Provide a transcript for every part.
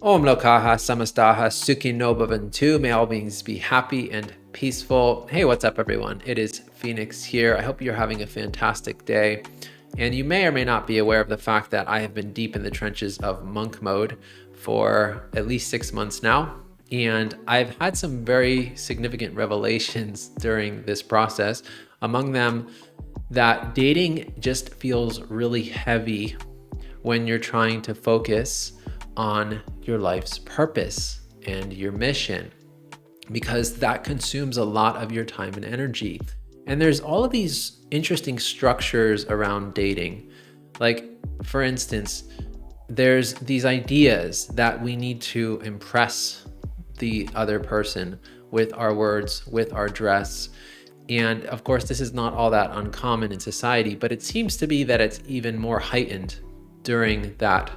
Om Lokaha Samastaha Sukhi no Bhavantu. May all beings be happy and peaceful. Hey, what's up, everyone? It is Phoenix here. I hope you're having a fantastic day. And you may or may not be aware of the fact that I have been deep in the trenches of monk mode for at least 6 months now. And I've had some very significant revelations during this process. Among them, that dating just feels really heavy when you're trying to focus on your life's purpose and your mission, because that consumes a lot of your time and energy. And there's all of these interesting structures around dating. Like, for instance, there's these ideas that we need to impress the other person with our words, with our dress. And of course, this is not all that uncommon in society, but it seems to be that it's even more heightened during that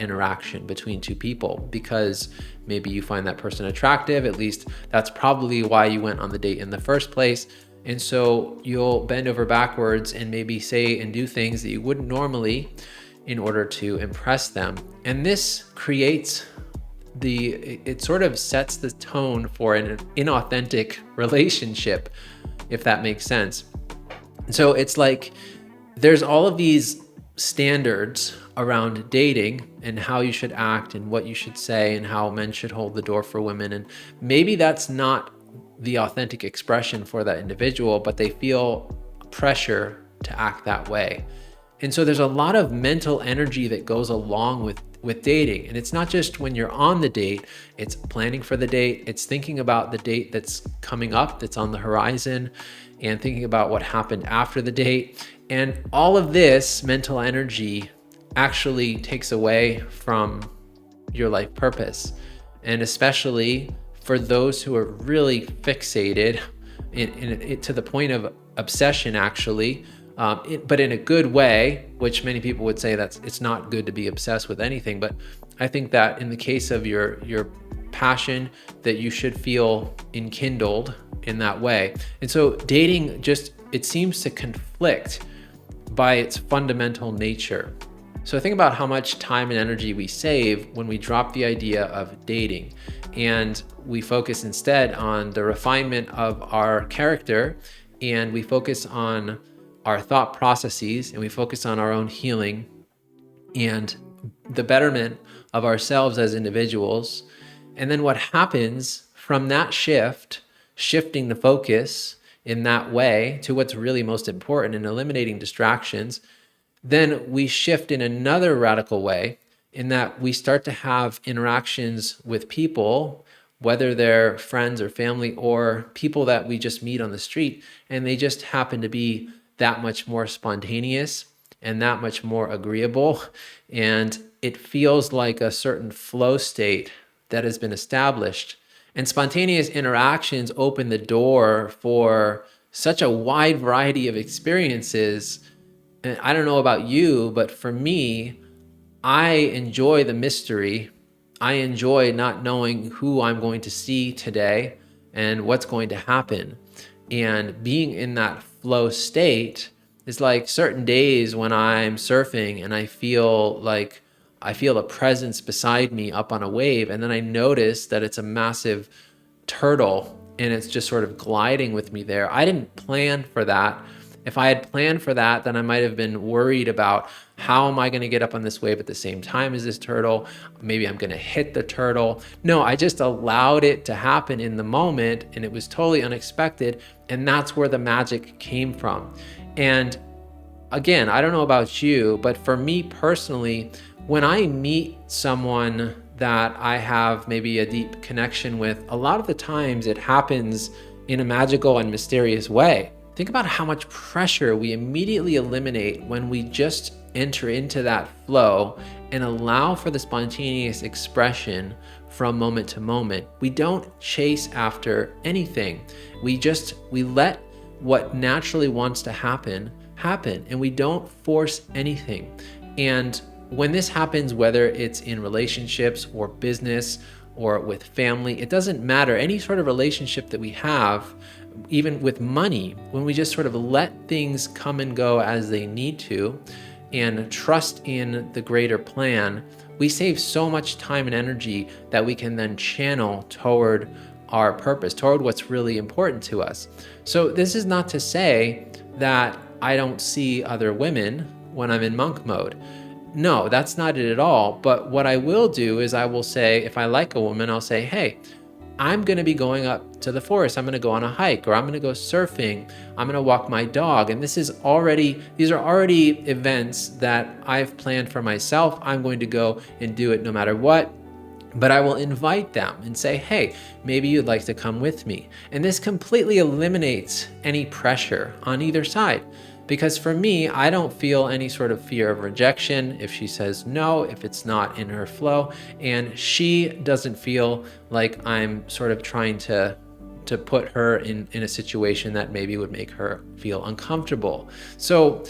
interaction between two people, because maybe you find that person attractive. At least that's probably why you went on the date in the first place. And so you'll bend over backwards and maybe say and do things that you wouldn't normally in order to impress them. And this creates it sort of sets the tone for an inauthentic relationship, if that makes sense. So it's like there's all of these standards around dating and how you should act and what you should say and how men should hold the door for women. And maybe that's not the authentic expression for that individual, but they feel pressure to act that way. And so there's a lot of mental energy that goes along with dating. And it's not just when you're on the date, it's planning for the date, it's thinking about the date that's coming up, that's on the horizon, and thinking about what happened after the date. And all of this mental energy actually takes away from your life purpose. And especially for those who are really fixated to the point of obsession, actually, but in a good way, which many people would say that it's not good to be obsessed with anything. But I think that in the case of your passion, that you should feel enkindled in that way. And so dating it seems to conflict by its fundamental nature. So think about how much time and energy we save when we drop the idea of dating and we focus instead on the refinement of our character, and we focus on our thought processes, and we focus on our own healing and the betterment of ourselves as individuals. And then what happens from that shifting the focus in that way to what's really most important and eliminating distractions, then we shift in another radical way in that we start to have interactions with people, whether they're friends or family or people that we just meet on the street, and they just happen to be that much more spontaneous and that much more agreeable. And it feels like a certain flow state that has been established. And spontaneous interactions open the door for such a wide variety of experiences. And I don't know about you, but for me, I enjoy the mystery. I enjoy not knowing who I'm going to see today and what's going to happen. And being in that flow state is like certain days when I'm surfing and I feel a presence beside me up on a wave, and then I notice that it's a massive turtle and it's just sort of gliding with me there. I didn't plan for that. If I had planned for that, then I might have been worried about how am I going to get up on this wave at the same time as this turtle? Maybe I'm going to hit the turtle. No, I just allowed it to happen in the moment, and it was totally unexpected. And that's where the magic came from. And again, I don't know about you, but for me personally, when I meet someone that I have maybe a deep connection with, a lot of the times it happens in a magical and mysterious way. Think about how much pressure we immediately eliminate when we just enter into that flow and allow for the spontaneous expression from moment to moment. We don't chase after anything. We let what naturally wants to happen, and we don't force anything. And when this happens, whether it's in relationships or business or with family, it doesn't matter. Any sort of relationship that we have, even with money, when we just sort of let things come and go as they need to and trust in the greater plan, we save so much time and energy that we can then channel toward our purpose, toward what's really important to us. So this is not to say that I don't see other women when I'm in monk mode. No, that's not it at all. But what I will do is I will say, if I like a woman, I'll say, hey, I'm going to be going up to the forest. I'm going to go on a hike, or I'm going to go surfing. I'm going to walk my dog. And these are already events that I've planned for myself. I'm going to go and do it no matter what. But I will invite them and say, hey, maybe you'd like to come with me. And this completely eliminates any pressure on either side. Because for me, I don't feel any sort of fear of rejection if she says no, if it's not in her flow. And she doesn't feel like I'm sort of trying to put her in a situation that maybe would make her feel uncomfortable. So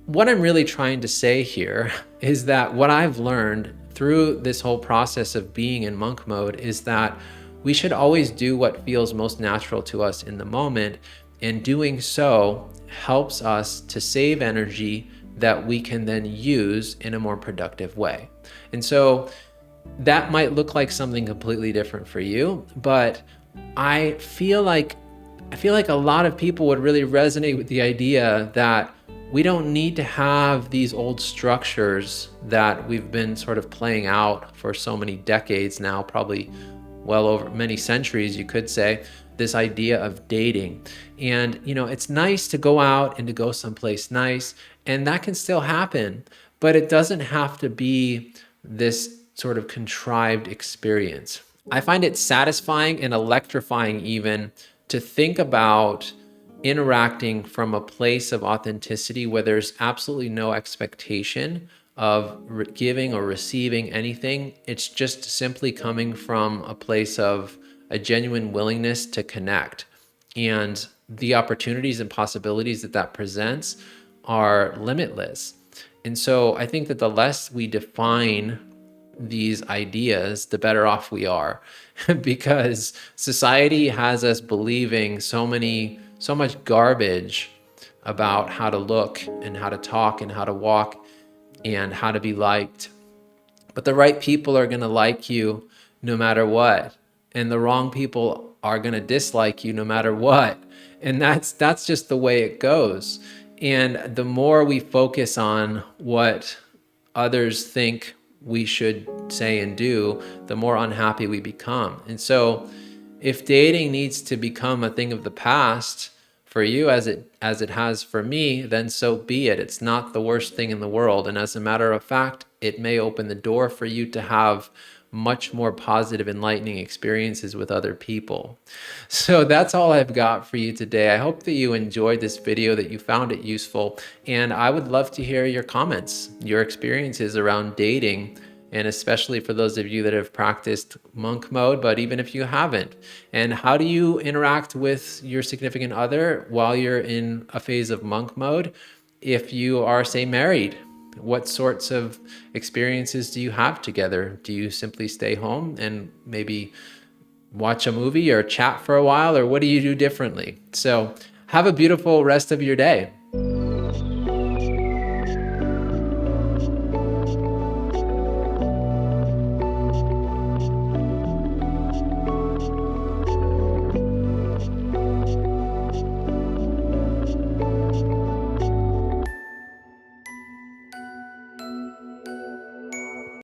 what I'm really trying to say here is that what I've learned through this whole process of being in monk mode is that we should always do what feels most natural to us in the moment. And doing so helps us to save energy that we can then use in a more productive way. And so that might look like something completely different for you, but I feel like a lot of people would really resonate with the idea that we don't need to have these old structures that we've been sort of playing out for so many decades now, probably well over many centuries, you could say, this idea of dating. And, it's nice to go out and to go someplace nice, and that can still happen, but it doesn't have to be this sort of contrived experience. I find it satisfying and electrifying even to think about interacting from a place of authenticity where there's absolutely no expectation of giving or receiving anything. It's just simply coming from a place of a genuine willingness to connect. And the opportunities and possibilities that presents are limitless. And so I think that the less we define these ideas, the better off we are, because society has us believing so much garbage about how to look and how to talk and how to walk and how to be liked. But the right people are going to like you no matter what. And the wrong people are going to dislike you no matter what. And that's just the way it goes. And the more we focus on what others think we should say and do, the more unhappy we become. And so if dating needs to become a thing of the past for you as it has for me, then so be it. It's not the worst thing in the world. And as a matter of fact, it may open the door for you to have much more positive, enlightening experiences with other people. So that's all I've got for you today. I hope that you enjoyed this video, that you found it useful, and I would love to hear your comments, your experiences around dating, and especially for those of you that have practiced monk mode, but even if you haven't. And how do you interact with your significant other while you're in a phase of monk mode? If you are, say, married, what sorts of experiences do you have together? Do you simply stay home and maybe watch a movie or chat for a while, or what do you do differently? So have a beautiful rest of your day.